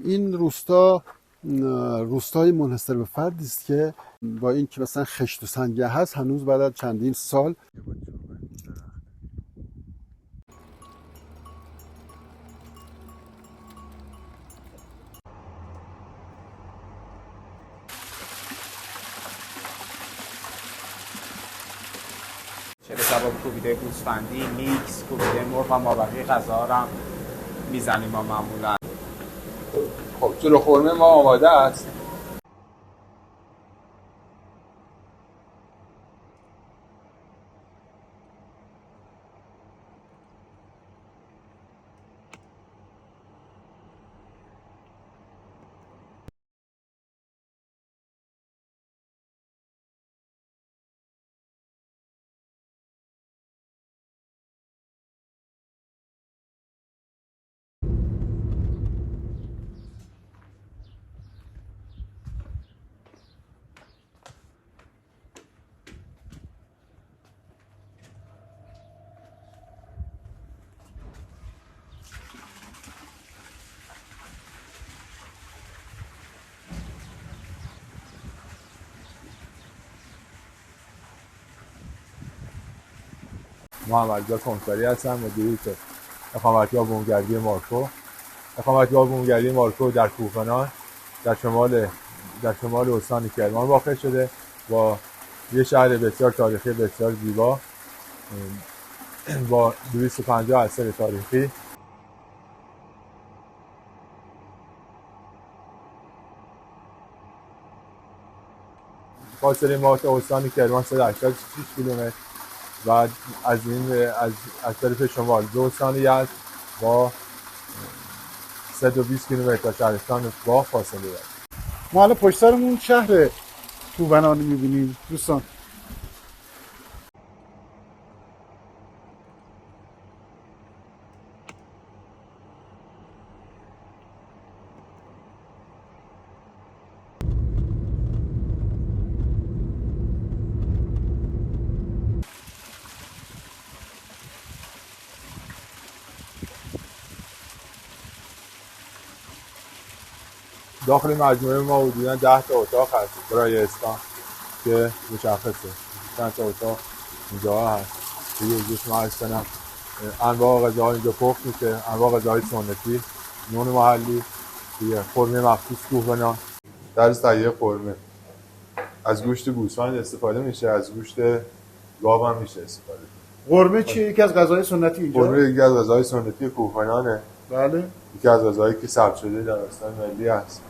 این روستا روستای منحصر به فردی است که با اینکه مثلا خشت و سنگه هست هنوز بعد از چندین سال چه کباب کوبیده گوسفندی، میکس، کوبیده مرغ و مابقی غذا رو هم میزنیم ما معمولا. خب جلو خورمه ما آماده است. محمد رضا کنساری هستم، مدیر اقامتگاه بومگردی مارکو. اقامتگاه بومگردی مارکو در کوهکنان در شمال استان کرمان واقع شده با یه شهر بسیار تاریخی بسیار زیبا با 250 اثر تاریخی. فاصله ما تا استان کرمان 186 کیلومتر و از طرف شمال دو استان یزد با 120 کیلومتر تا شهرستان باغ فاصله دارد. ما الان پشت سرمون شهر کوهنان می‌بینیم دوستان. داخل مجموعه ما حدوداً 10 تا اتاق هست برای اسکان که مشخصه چند تا اتاق اینجا هست. دیگه وجود ما عرض کنم انواع غذاها اینجا پخت میشه، انواع غذاهای سنتی، نون محلی، دیگه خرمه مخصوص کوهنان. در تهیه خرمه از گوشت گوسفند استفاده میشه، از گوشت گاو هم میشه استفاده. قرمه چیه؟ یکی از غذاهای سنتی اینجا؟ قرمه یکی از غذاهای سنتی کوهنانه. بله. یکی از غذاهایی که ثبت شده در استان ملی است.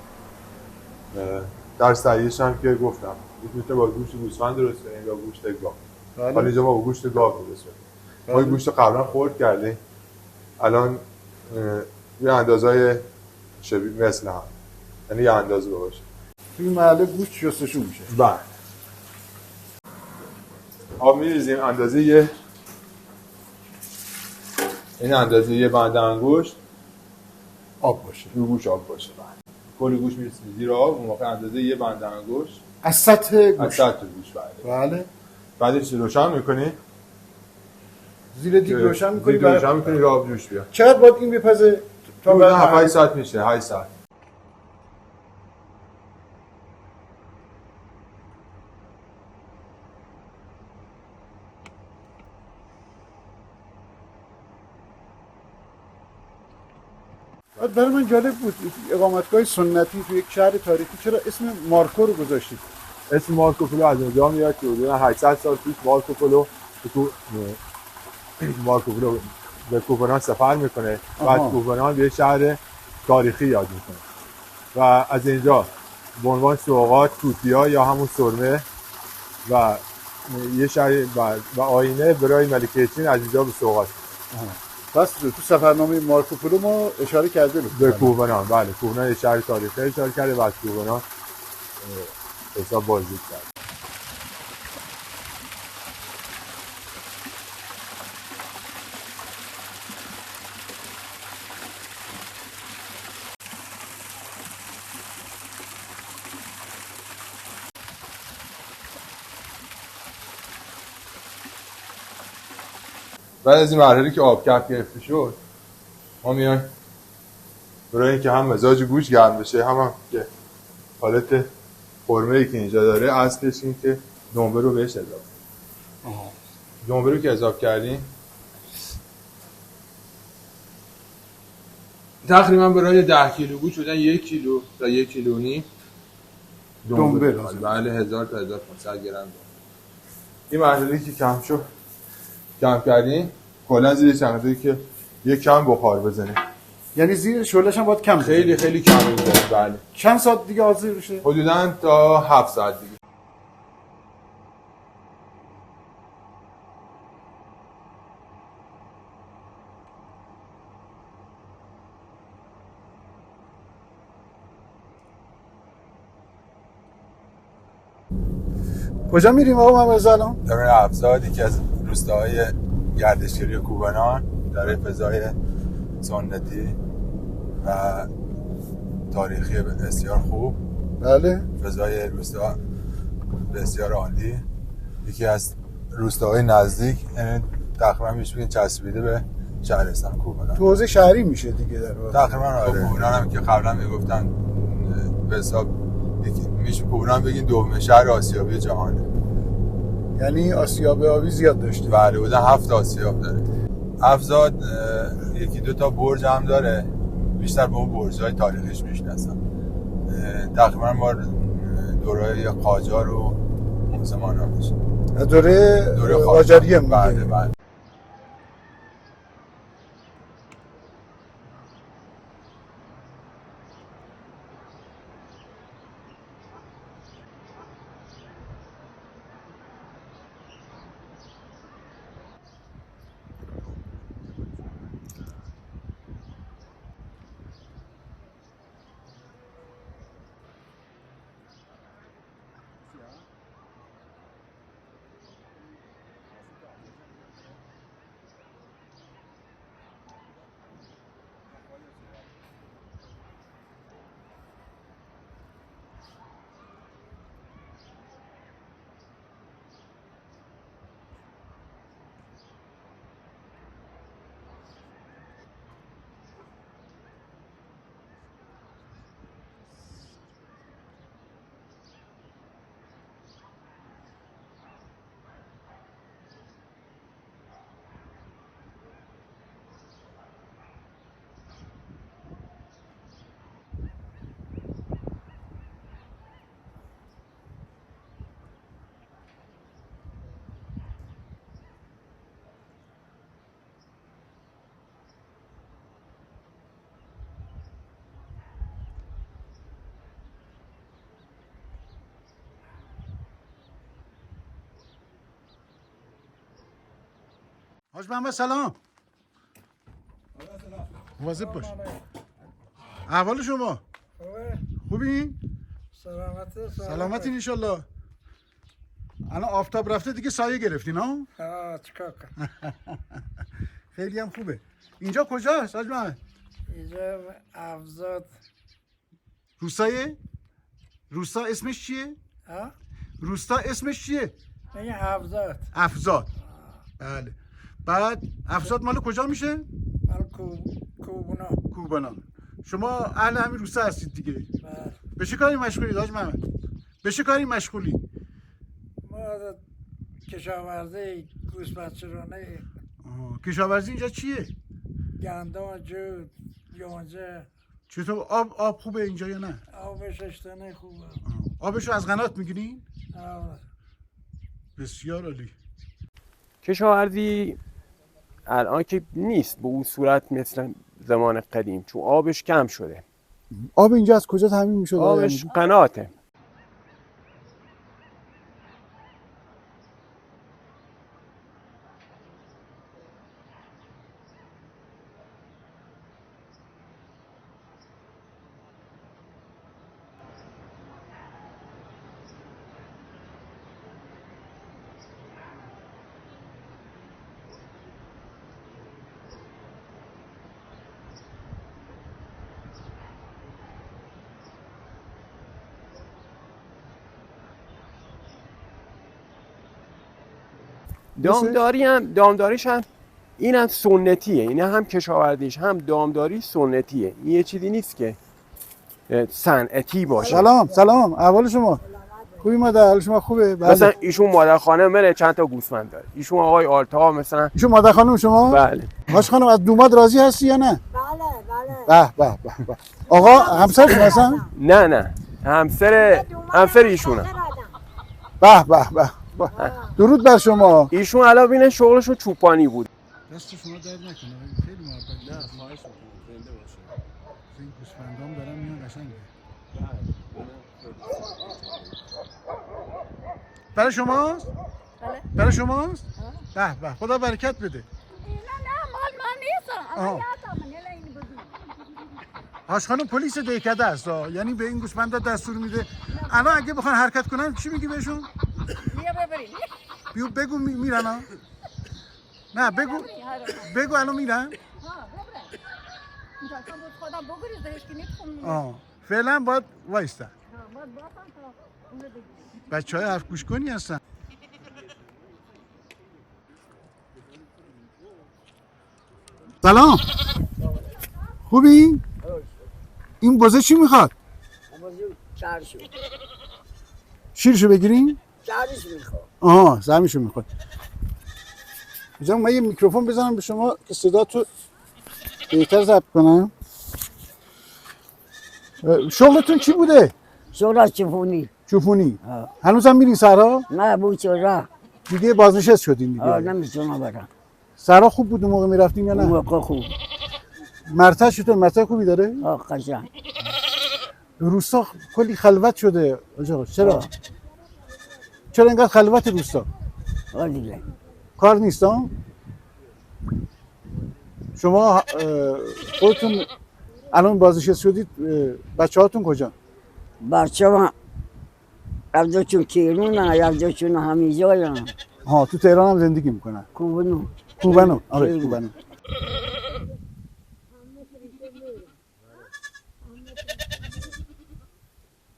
در تهیه‌اش هم که گفتم میتونه با گوشت گوسفند درست کنیم یا گوشت گاو. بله. حالا اینجا ما با گوشت گاو درست کنیم. ما گوشت قبلا خورد کردیم. الان یه اندازهای شبیه مثل هم، یعنی یه اندازه باشه. توی محله گوشت شستشو میشه. بله. آب میریزیم اندازه یه این اندازه یه بند انگشت آب باشه. رو گوش آب باشه. بله. کل گوش میرسیم زیر آب، اون موقع اندازه یه بند انگشت از سطح گوش. از سطح گوش. بله. بعدش روشن میکنی، زیر دیگ روشن میکنی، روشن میکنی که آب جوش بیاد. چقدر باید این بپزه تا بعد 7 ساعت میشه، 8 ساعت. برای من جالب بود اقامتگاه سنتی تو یک شهر تاریخی چرا اسم مارکو رو گذاشتید؟ اسم مارکوپولو از اونجا میاد که حدود 800 سال پیش مارکوپولو به کوهنان سفر میکنه و از کوهنان به شهر تاریخی یاد میکنه و از اینجا به عنوان سوغات، توتیا یا همون سرمه و یه شهر و آینه برای ملکه چین از اینجا به سوغات میکنه. پس تو سفرنامه مارکوپولو ما اشاره کرده بود به کوهنان. بله، کوهنان یه شهر تاریخی اشاره کرده و از کوهنان حساب بازدید کرد. بعد از این مرحله که آب کف گرفته شد ما میایم برای اینکه هم مزاج گوشت گرم بشه هم که حالت قرمه‌ای که اینجا داره اصلش این که دنبه رو بهش اضافه. دنبه رو که اضافه کردیم تقریبا برای 10 کیلو گوشت شدن 1 کیلو تا 1 کیلو و نیم دنبه لازم. بله 1000 تا 1500 گرم دنبه. این مرحله که کم کردیم کلا زیر چمدونی که یک کم بخار بزنه. یعنی زیر شعله‌ش هم باید کم خیلی خیلی کم بزنه. بله. چند ساعت دیگه حاضر بشه؟ حدوداً تا 7 ساعت دیگه. کجا میریم آقا محمد الان؟ در افزاد یکی از روستاهای گردشگری کوبنان داره فضای سنتی و تاریخی بسیار خوب. بله. فضای روستا بسیار عالی. یکی از روستاهای نزدیک یعنی تقریبا میشه بگین چسبیده به شهرستان کوبنان. تو حوزه شهری میشه دیگه در واقع. تقریبا آره. کوبنان هم که قبلا میگفتن به حساب میشه کوبنان بگین دومین شهر آسیابی جهانه. یعنی آسیاب آبی زیاد داشته. بله بودن 7 آسیاب داره. افزاد یکی دو تا برج هم داره. بیشتر به اون برج‌های تاریخیش میشناسن. تقریبا ما دوره قاجار و اون زمانا میشه. دوره قاجاریه میگه. بله بله. حاج محمد سلام. مواظب باش. احوال شما؟ خوبی؟ سلامتین ان شاء الله. الان آفتاب رفته دیگه سایه گرفتین ها؟ چیکار کنم؟ خیلی هم خوبه. اینجا کجاست حاج محمد؟ اینجا افزاد. روستا اسمش چیه؟ ها؟ روستا اسمش چیه؟ میگه افزاد. افزاد. بله. بعد افزاد مال کجا میشه؟ مال کوبنان. شما اهل همین روستا هستید دیگه. بله. به چه کاری مشغولید حاج محمد؟ به چه کاری مشغولی؟ ما کشاورزی گوسفند بچرانه. کشاورزی اینجا چیه؟ گندم، جو، یونجه. چطور آب خوبه اینجا یا نه؟ آبش اشتنه خوبه. آبشو از قنات میگیرین؟ آه. بسیار عالی. کشاورزی الان که نیست به اون صورت مثل زمان قدیم، چون آبش کم شده. آب اینجا از کجا تامین میشه؟ آبش قناته. دامداریش هم این هم سنتیه، این هم کشاورزیش هم دامداری سنتیه. این یه چیزی نیست که صنعتی باشه. سلام احوال شما خوبی؟ مادر حال شما خوبه؟ بله. مثلا ایشون مادر خانم منه، چند تا گوسفند داره. ایشون آقای آلتا مثلا. ایشون مادر خانم شما؟ بله. هاش خانم از دوماد راضی هستی یا نه؟ بله به آقا همسرتون هستن؟ نه همسر ایشونه. به درود بر شما. ایشون الان ببینه شغلشون چوپانی بود. دست شما درد نکنه، خیلی محبت. نه خواهش می‌کنم، زنده باشه. این گوسفندام دارن میان قشنگه. برای شماست؟ بله. برای شماست؟ به خدا برکت بده. نه مال من نیست. هاش خانم پلیس دهکده است، یعنی به این گوسفندا دستور میده. الان اگه بخوان حرکت کنن چی میگی بهشون؟ بیا ببرین. بگو میرن ها؟ نه بگو الان میرن؟ خودم بگریز که نیتخون. فعلا باید وایستا. بچه های حرف گوش کنی هستن. سلام خوبی؟ این بزه چی میخواد؟ شیرشو بگیریم؟ شیرش میخواد. زرمشو میخواد. من یه میکروفون بزنم به شما که صدا تو بهتر ضبط کنم. شغلتون چی بوده؟ شغل چوپونی. هنوزم میرین سرها؟ نه بوچه دیگه بازنشست شدین دیگه. نمیتونم برم. سرها خوب بود اون موقع میرفتین یا نه؟ اون موقع خوب. مرتع چطور؟ مرتع خوبی داره؟ قشنگ. روستا کلی خلوت شده آقا. چرا اینقدر خلوت روستا؟ دیگه کار نیست ها؟ شما خودتون الان بازنشست شدید، بچه هاتون کجا؟ بچه ها یفجاشون کیرونن، یفجاشون همیجا. تو تهران هم زندگی میکنن؟ کوبنو. آره کوبنو.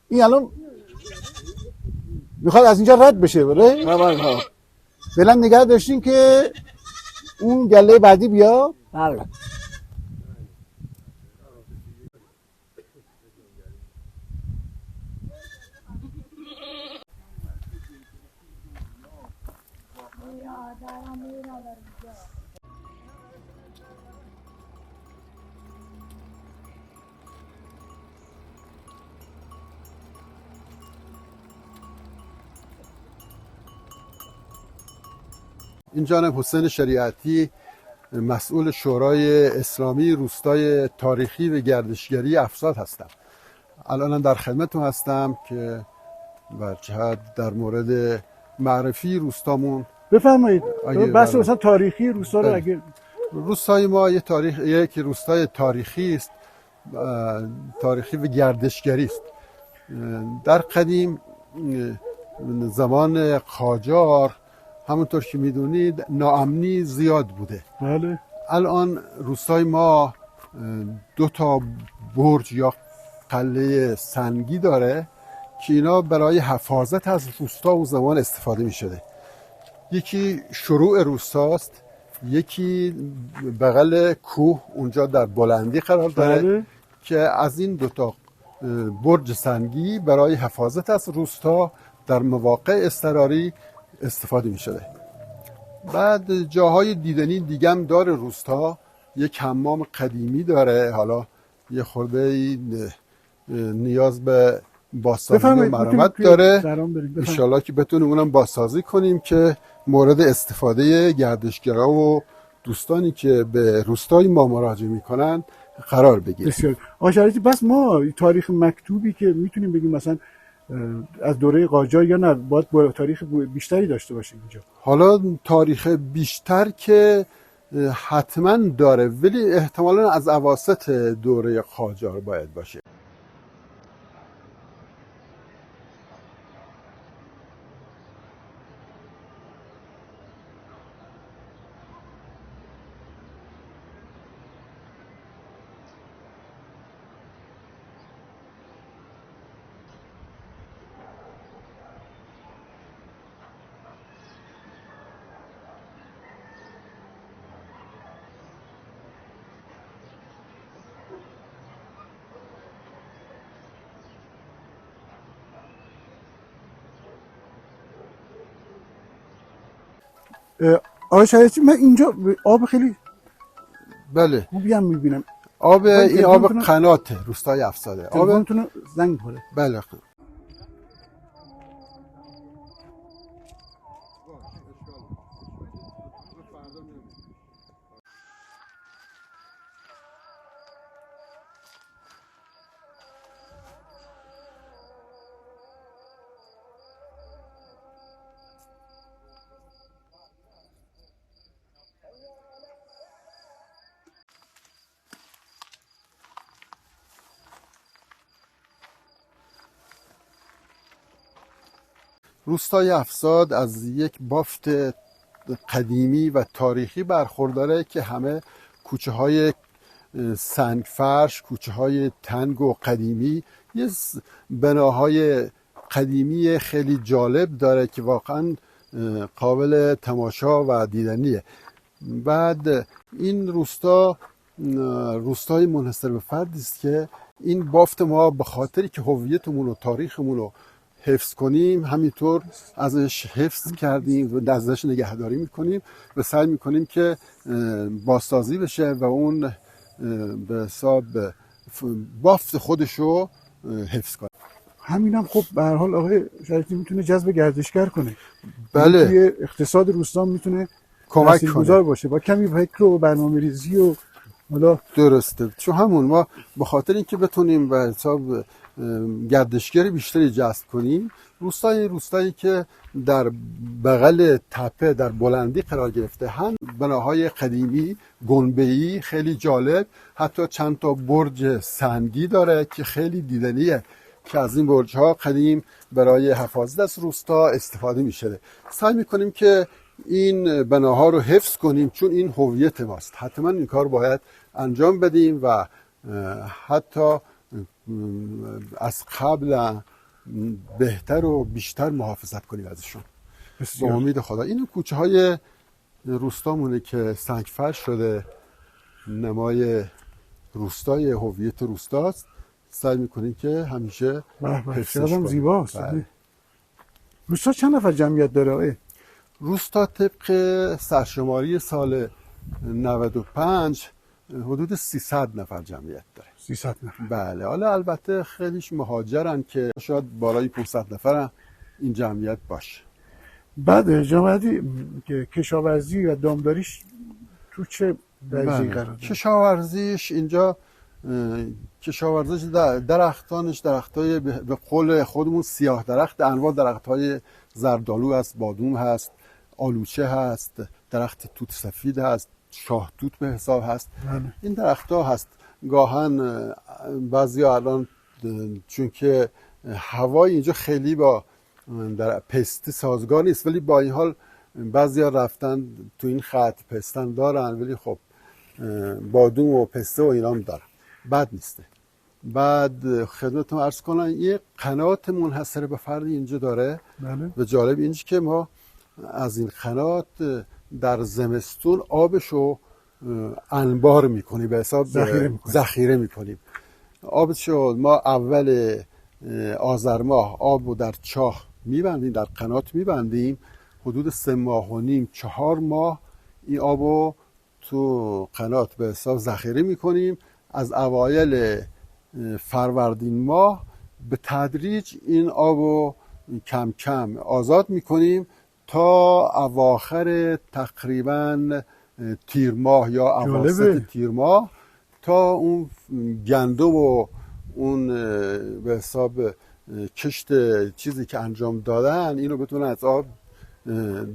این الان میخواد از اینجا رد بشه بره؟ فعلا نگه داشتین که اون گله بعدی بیا؟ بله. این جانب حسین شریعتی، مسئول شورای اسلامی روستای تاریخی و گردشگری افساد هستم. الان در خدمتتون هستم که برجهت در مورد معرفی روستامون بفرمایید. بس مثلا تاریخی روستا رو اگه روستای ما یک روستای تاریخی است، تاریخی و گردشگری است. در قدیم زمان قاجار همونطور که میدونید ناامنی زیاد بوده. بله. الان روستای ما 2 تا برج یا قلعه سنگی داره که اینا برای حفاظت از روستا اون زمان استفاده می شده. یکی شروع روستاست، یکی بغل کوه اونجا در بلندی قرار داره. بله. که از این 2 تا برج سنگی برای حفاظت از روستا در مواقع اضطراری استفاده می شده. بعد جاهای دیدنی دیگه هم داره روستا. یک حمام قدیمی داره، حالا یه خورده نیاز به بازسازی و مرمت داره. انشالله که بتونیم اونم بازسازی کنیم که مورد استفاده گردشگرها و دوستانی که به روستای ما مراجعه میکنن قرار بگیره. بسیار آشاریتی. بس ما تاریخ مکتوبی که میتونیم بگیم مثلا از دوره قاجار یا نه باید با تاریخ بیشتری داشته باشیم اینجا؟ حالا تاریخ بیشتر که حتما داره، ولی احتمالا از اواسط دوره قاجار باید باشه. آقای شریعتی من اینجا آب خیلی بله خوبی هم میبینم. آب این آب تلفنتون- قناته روستای افساده آب تلفنتون زنگ می‌خوره. بله روستای افساد از یک بافت قدیمی و تاریخی برخورداره که همه کوچه های سنگفرش، کوچه های تنگ و قدیمی، یه بناهای قدیمی خیلی جالب داره که واقعا قابل تماشا و دیدنیه. بعد این روستای منحصر به فردی است که این بافت ما به خاطری که هویتمون و تاریخمون رو حفظ کنیم همینطور ازش حفظ کردیم و ازش نگهداری میکنیم و سعی میکنیم که بازسازی بشه و اون به حساب بافت خودش رو حفظ کنه. همینم خب به هر حال آقای شریعتی میتونه جذب گردشگر کنه. بله. توی اقتصاد روستا میتونه کمک تاثیرگذار کنه. باشه با کمی فکر و برنامه‌ریزی و حالا درسته. چون همون ما به خاطر اینکه بتونیم به حساب گردشگر بیشتری جذب کنیم، روستایی که در بغل تپه در بلندی قرار گرفته، هم بناهای قدیمی گنبه‌ای خیلی جالب، حتی چند تا برج سنگی داره که خیلی دیدنیه که از این برج ها قدیم برای حفاظت از روستا استفاده میشه. سعی میکنیم که این بناها رو حفظ کنیم چون این هویت ماست. حتما این کار باید انجام بدیم و حتی از قبل بهتر و بیشتر محافظت کنیم ازشون. به امید خدا. این کوچه های روستامونه که سنگفرش شده، نمای روستای هویت روستاست. سعی میکنیم که همیشه حفظش کنیم. زیباست. بله. روستا چند نفر جمعیت داره؟ روستا طبق سرشماری سال 95 حدود 300 نفر جمعیت داره. 300 نفر. بله. حالا البته خیلیش مهاجرن که شاید بالای 500 نفر هم این جمعیت باشه. بعد جمعیتی که کشاورزی و دامداریش تو چه درجه‌ای قرار داره؟ کشاورزیش اینجا کشاورزیش درختانش درختای به قول خودمون سیاه درخت، انواع درختای زردآلو هست، بادوم هست، آلوچه هست، درخت توت سفید هست، شاه توت به حساب هست. این درخت‌ها هست. گاهن بعضیا الان چون که هوای اینجا خیلی با در پسته سازگار نیست، ولی با این حال بعضیا رفتن تو این خط پستن دارن، ولی خب بادوم و پسته و اینا هم دارن، بد نیسته. بعد خدمتتون عرض کنم یه قنات منحصر به فردی اینجا داره. بله. و جالب اینجا که ما از این قنات در زمستون آبشو انبار میکنیم، به حساب ذخیره میکنیم. آبشو ما اول آذر ماه آبو در چاه میبندیم، در قنات میبندیم، حدود 3 ماه و نیم 4 ماه این آبو تو قنات به حساب ذخیره میکنیم. از اوایل فروردین ماه به تدریج این آبو کم کم آزاد میکنیم تا اواخر تقریبا تیر ماه یا اواسط تیر ماه، تا اون گندم و اون به حساب کشت چیزی که انجام دادن اینو بتونن از آب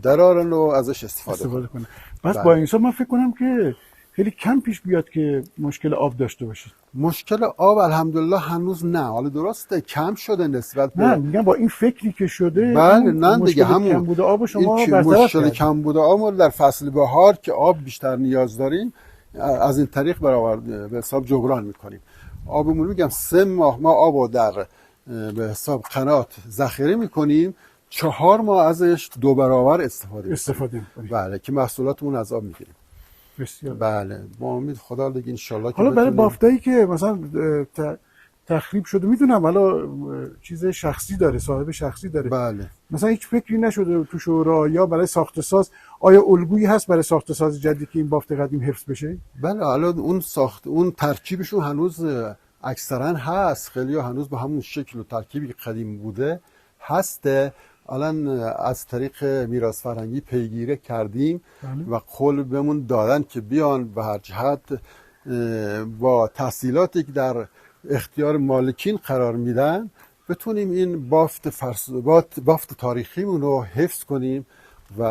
درارن و ازش استفاده کنن. بس با این حساب من فکر کنم که خیلی کم پیش بیاد که مشکل آب داشته باشید. مشکل آب الحمدلله هنوز نه. حالا درسته کم شده نسبت به، نه میگم با این فکری که شده. بله نه دیگه همون کم بوده آب شما مشکل کم بوده آب ما در فصل بهار که آب بیشتر نیاز داریم از این طریق به حساب جبران میکنیم. آبمون میگم 3 ماه ما آبو در به حساب قنات ذخیره میکنیم، 4 ماه ازش 2 برابر استفاده میکنیم. بله که محصولاتمون از آب میگیریم. بسیار. بله با امید خدا دیگه ان شاء الله. حالا برای بافتایی که مثلا تخریب شده، میدونم حالا چیز شخصی داره، صاحب شخصی داره. بله. مثلا هیچ فکری نشده تو شورا یا برای ساخت ساز آیا الگویی هست برای ساخت ساز جدید که این بافت قدیم حفظ بشه؟ بله الان اون ترکیبشون هنوز اکثرا هست، خیلی هنوز به همون شکل و ترکیبی که قدیم بوده هسته. الان از طریق میراث فرهنگی پیگیری کردیم و قول بهمون دادن که بیان به هر جهت با تحصیلاتی که در اختیار مالکین قرار میدن بتونیم این بافت تاریخیمون رو حفظ کنیم و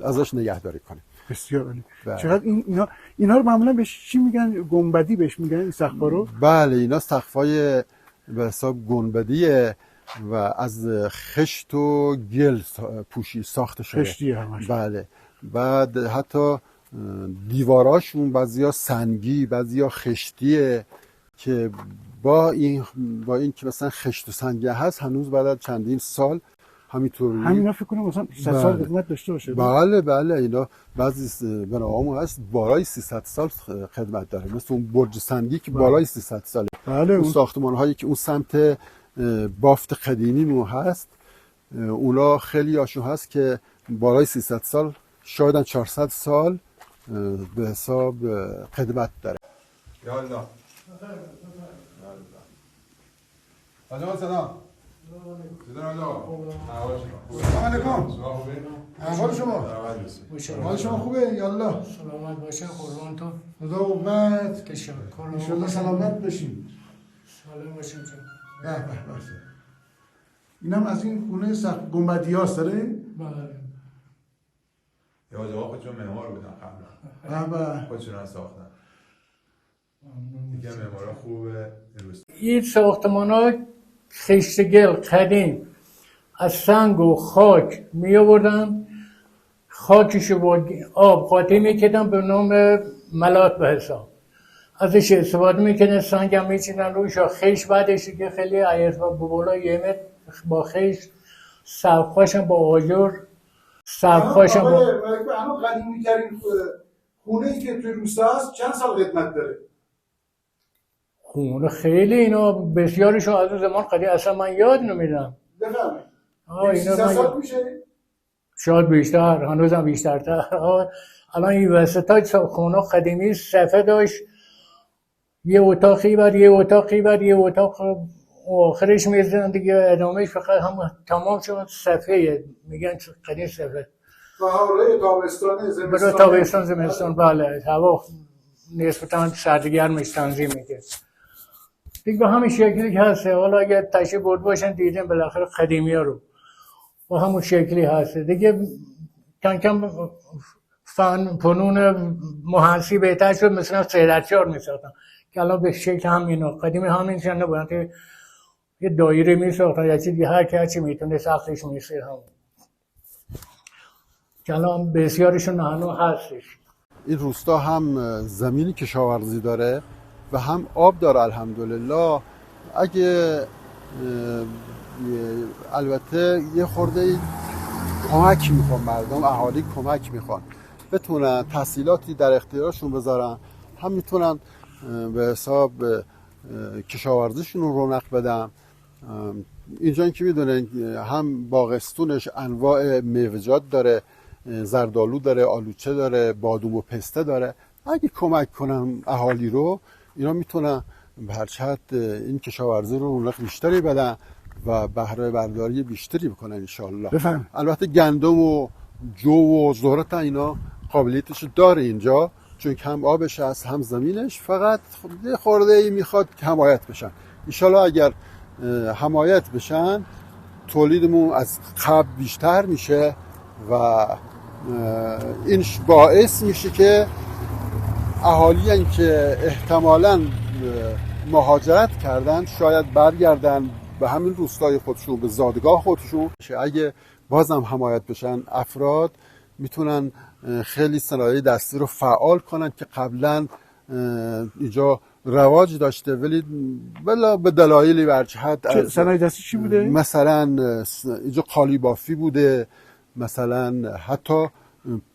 ازش نگهداری کنیم. بسیار عالی. چقدر اینا رو معمولا بهش چی میگن؟ گنبدی بهش میگن این سقف‌ها رو؟ بله اینا سقف‌های به حساب گنبدیه و از خشت و گل پوشی ساخته شده. خشتیه همش. بله. بعد حتی دیواراشون بعضیا سنگی بعضیا خشتیه که با این که مثلا خشت و سنگی هست هنوز بعد از چندین سال همینطوری همینا فکر کنم مثلا 100 سال خدمت داشته باشه. بله اینا بعضی بناهامون هست بالای 300 سال خدمت داره، مثل اون برج سنگی که بالای 300 ساله. بله اون ساختمان هایی که اون سمت بافت قدیمی مو هست اونا خیلی هاشون هست که بالای 300 سال شاید 400 سال به حساب خدمت داره. یا الله سلام. سلام علیکم. احوال شما؟ حال شما خوبه؟ یالله سلامت باشه قربانتون. خدا قوت. تشکر. انشالله سلامت بشین. سلام باشیم جان. به به باشه. اینم از این خونه سقف گنبدی هاست داره؟ بله. یا خودشون معمار بودن قبلا. به خودشون ساختن. دیگه معمارا خوبه. این ساختمان‌ها خشتگل قدیم از سنگ و خاک می آوردن، خاکشو با آب قاطی میکردن به نام ملات به حساب، ازش استفاده میکنن، سنگ هم میچینن روش، خیش بعدش که خیلی عیز با بالا یه با خیش، سقف‌هاشم با آجر، سقف‌هاشم با اما قدیمی ترین خونه‌ای که توی روستا هست چند سال خدمت داره؟ خونه خیلی اینا بسیارشو از اون زمان قدیم اصلا من یاد نمیدم. بفهمید 300 سال میشه؟ شاید بیشتر، هنوزم بیشترتر. الان این وسطای خونه قدیمی صفحه داشت، یه اتاقی بعد یه اتاقی بعد یه اتاق آخرش میزدن دیگه، ادامهش فقط هم تمام شد صفحه، میگن قدیم صفحه. بهاره تابستان زمستان. برای تابستان زمستان بله، هوا نسبتا سردگرمش تنظیم میکرد. دیگه به همین شکلی که هسته. حالا اگر تشریف برد باشن دیدن بالاخره قدیمی ها رو با همون شکلی هسته دیگه. کم کم فنون مهندسی بهتر شد، مثلا سیدچار میساختن که الان به شکل همینا قدیمی همین چند نبودن که یه دایره میساختن یا چیزی، هر چی میتونه ساختش میسید همون که الان بسیارشون هنوز هستش. این روستا هم زمینی کشاورزی داره و هم آب داره الحمدلله. اگه البته یه خورده کمک میخوان مردم، اهالی کمک میخوان بتونن تحصیلاتی در اختیارشون بذارن، هم میتونن به حساب کشاورزیشون رو رونق بدن. اینجا که میدونن هم باغستونش انواع میوه‌جات داره، زردآلو داره، آلوچه داره، بادوم و پسته داره. اگه کمک کنن اهالی رو، اینا میتونن به هر جهت این کشاورزی رو رونق بیشتری بدن و بهره برداری بیشتری بکنن انشالله. بفهم. البته گندم و جو و ذرت اینا قابلیتش داره اینجا، چون هم آبش هست هم زمینش، فقط یه خورده ای میخواد که حمایت بشن. انشالله اگر حمایت بشن تولیدمون از قبل بیشتر میشه و این باعث میشه که اهالی که احتمالاً مهاجرت کردن شاید برگردن به همین روستای خودشون، به زادگاه خودشون. اگه بازم حمایت بشن افراد میتونن خیلی صنایع دستی رو فعال کنن که قبلا اینجا رواج داشته ولی بلا به دلایلی برجهت. صنایع دستی چی بوده؟ مثلا اینجا قالی بافی بوده، مثلا حتی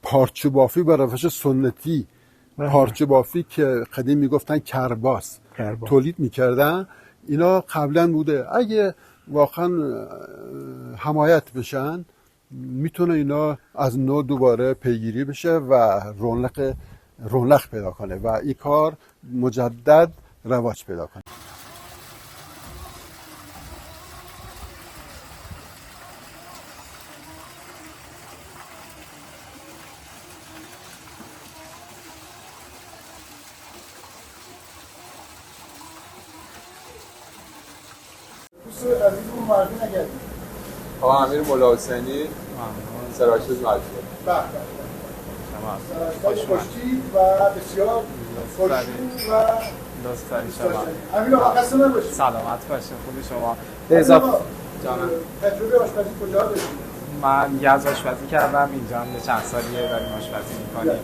پارچه بافی به روش سنتی، پارچه بافی که قدیم میگفتن کرباس تولید میکردن، اینا قبلا بوده. اگه واقعا حمایت بشن میتونه اینا از نو دوباره پیگیری بشه و رونق پیدا کنه و این کار مجدد رواج پیدا کنه. آقا امیر مولا حسینی سراشد مجموعه. خوشی و بسیار خوشی و دوست داری شما. امیر آقا خسته نباشید. سلامت باشین. خوبی شما؟ به اضافه جانم. تجربه آشپزی کجا داشتید؟ من یز آشپزی کردم، اینجا هم یه چند سالیه داریم آشپزی میکنیم.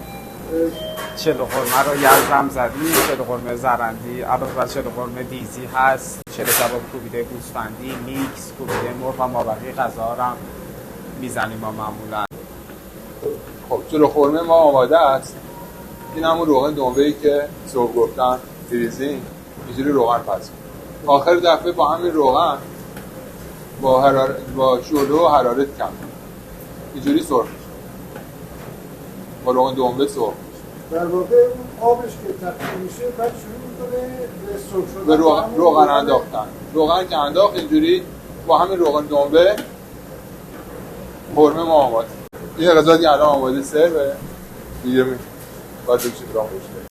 چلو قرمه رو یزدم زدیم، چلو قرمه زرندی، البته چلو قرمه دیزی هست، چلو کباب کوبیده گوسفندی، میکس، کوبیده مرغ و مابقی غذا رو هم میزنیم ما معمولا. خب چلو قرمه ما آماده است. این همون روغن دنبه‌ای که صبح گفتن فریزینگ، اینجوری روغن پس آخر دفعه با همین روغن با شعله و حرارت کم اینجوری سرخ میشه. با روغن دنبه سرخ میشه. در واقع اون آبش که تقطیر میشه بعد شروع میکنه به سرخ شدن. به روغن انداختن. روغن که انداخت اینجوری با همین روغن دنبه قرمه ما آماده. این غذا دیگه الان آماده سرو دیگه باید چی برام بشه.